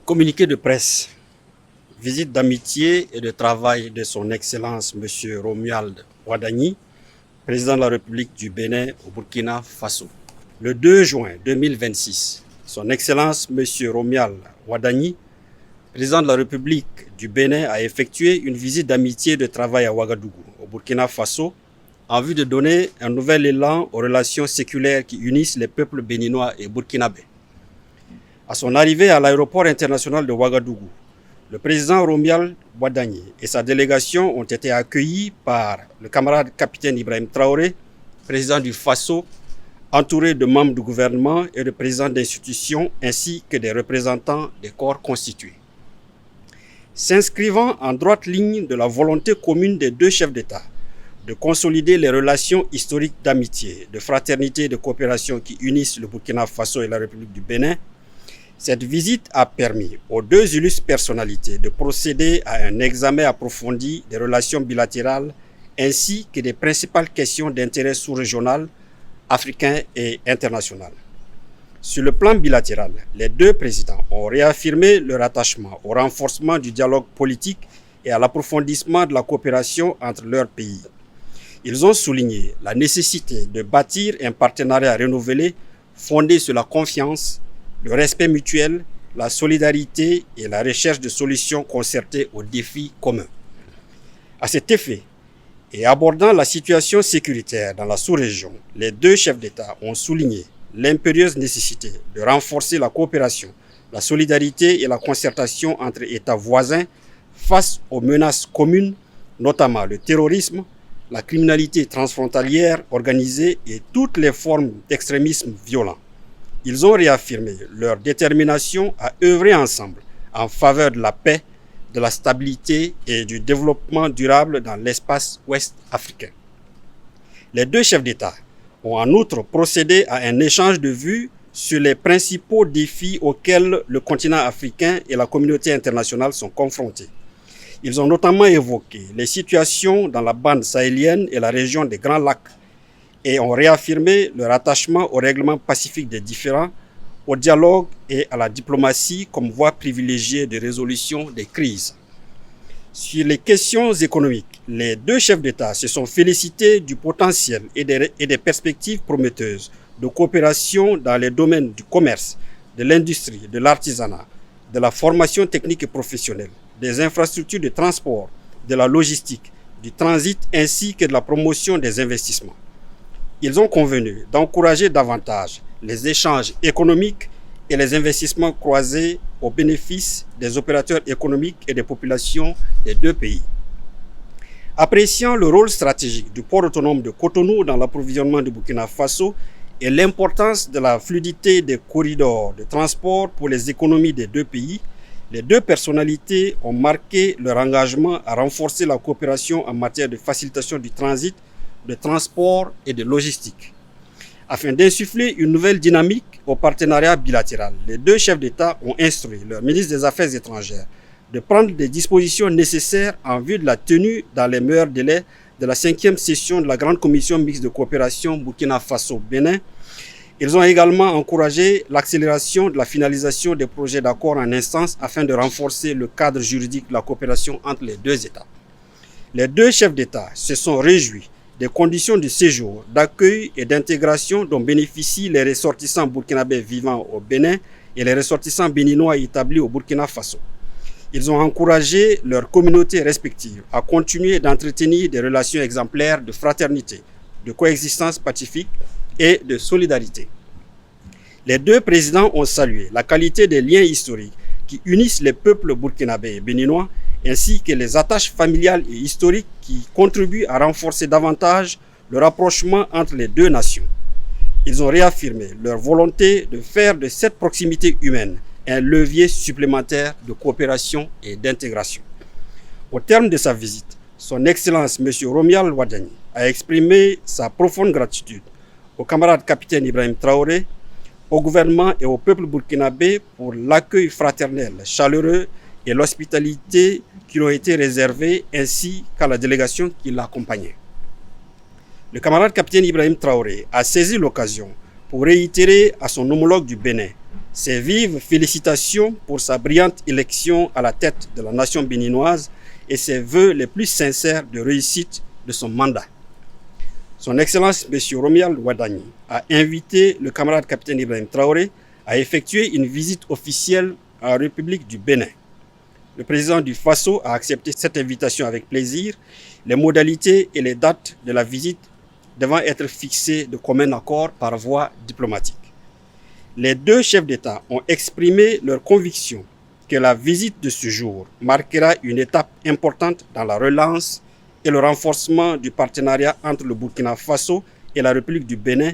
Communiqué de presse, visite d'amitié et de travail de son Excellence M. Romuald Wadagni, président de la République du Bénin au Burkina Faso. Le 2 juin 2026, son Excellence M. Romuald Wadagni, président de la République du Bénin, a effectué une visite d'amitié et de travail à Ouagadougou, au Burkina Faso, en vue de donner un nouvel élan aux relations séculaires qui unissent les peuples béninois et burkinabés. À son arrivée à l'aéroport international de Ouagadougou, le président Romuald Wadagni et sa délégation ont été accueillis par le camarade capitaine Ibrahim Traoré, président du Faso, entouré de membres du gouvernement et de présidents d'institutions ainsi que des représentants des corps constitués. S'inscrivant en droite ligne de la volonté commune des deux chefs d'État de consolider les relations historiques d'amitié, de fraternité et de coopération qui unissent le Burkina Faso et la République du Bénin, cette visite a permis aux deux illustres personnalités de procéder à un examen approfondi des relations bilatérales ainsi que des principales questions d'intérêt sous-régional, africain et international. Sur le plan bilatéral, les deux présidents ont réaffirmé leur attachement au renforcement du dialogue politique et à l'approfondissement de la coopération entre leurs pays. Ils ont souligné la nécessité de bâtir un partenariat renouvelé fondé sur la confiance, le respect mutuel, la solidarité et la recherche de solutions concertées aux défis communs. À cet effet, et abordant la situation sécuritaire dans la sous-région, les deux chefs d'État ont souligné l'impérieuse nécessité de renforcer la coopération, la solidarité et la concertation entre États voisins face aux menaces communes, notamment le terrorisme, la criminalité transfrontalière organisée et toutes les formes d'extrémisme violent. Ils ont réaffirmé leur détermination à œuvrer ensemble en faveur de la paix, de la stabilité et du développement durable dans l'espace ouest africain. Les deux chefs d'État ont en outre procédé à un échange de vues sur les principaux défis auxquels le continent africain et la communauté internationale sont confrontés. Ils ont notamment évoqué les situations dans la bande sahélienne et la région des Grands Lacs et ont réaffirmé leur attachement au règlement pacifique des différends, au dialogue et à la diplomatie comme voie privilégiée de résolution des crises. Sur les questions économiques, les deux chefs d'État se sont félicités du potentiel et des perspectives prometteuses de coopération dans les domaines du commerce, de l'industrie, de l'artisanat, de la formation technique et professionnelle, des infrastructures de transport, de la logistique, du transit ainsi que de la promotion des investissements. Ils ont convenu d'encourager davantage les échanges économiques et les investissements croisés au bénéfice des opérateurs économiques et des populations des deux pays. Appréciant le rôle stratégique du port autonome de Cotonou dans l'approvisionnement du Burkina Faso et l'importance de la fluidité des corridors de transport pour les économies des deux pays, les deux personnalités ont marqué leur engagement à renforcer la coopération en matière de facilitation du transit, de transport et de logistique. Afin d'insuffler une nouvelle dynamique au partenariat bilatéral, les deux chefs d'État ont instruit leur ministre des Affaires étrangères de prendre des dispositions nécessaires en vue de la tenue dans les meilleurs délais de la 5e session de la Grande Commission mixte de coopération Burkina Faso-Bénin. Ils ont également encouragé l'accélération de la finalisation des projets d'accord en instance afin de renforcer le cadre juridique de la coopération entre les deux États. Les deux chefs d'État se sont réjouis des conditions de séjour, d'accueil et d'intégration dont bénéficient les ressortissants burkinabés vivant au Bénin et les ressortissants béninois établis au Burkina Faso. Ils ont encouragé leurs communautés respectives à continuer d'entretenir des relations exemplaires de fraternité, de coexistence pacifique et de solidarité. Les deux présidents ont salué la qualité des liens historiques qui unissent les peuples burkinabés et béninois ainsi que les attaches familiales et historiques qui contribuent à renforcer davantage le rapprochement entre les deux nations. Ils ont réaffirmé leur volonté de faire de cette proximité humaine un levier supplémentaire de coopération et d'intégration. Au terme de sa visite, son Excellence M. Romuald Wadagni a exprimé sa profonde gratitude au camarade capitaine Ibrahim Traoré, au gouvernement et au peuple burkinabé pour l'accueil fraternel, chaleureux et l'hospitalité qui lui ont été réservées ainsi qu'à la délégation qui l'accompagnait. Le camarade capitaine Ibrahim Traoré a saisi l'occasion pour réitérer à son homologue du Bénin Ses vives félicitations pour sa brillante élection à la tête de la nation béninoise et ses vœux les plus sincères de réussite de son mandat. Son Excellence M. Romuald Wadagni a invité le camarade capitaine Ibrahim Traoré à effectuer une visite officielle en République du Bénin. Le président du Faso a accepté cette invitation avec plaisir, les modalités et les dates de la visite devant être fixées de commun accord par voie diplomatique. Les deux chefs d'État ont exprimé leur conviction que la visite de ce jour marquera une étape importante dans la relance et le renforcement du partenariat entre le Burkina Faso et la République du Bénin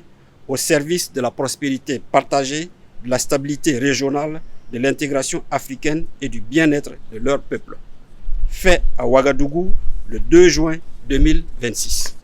au service de la prospérité partagée, de la stabilité régionale, de l'intégration africaine et du bien-être de leur peuple. Fait à Ouagadougou le 2 juin 2026.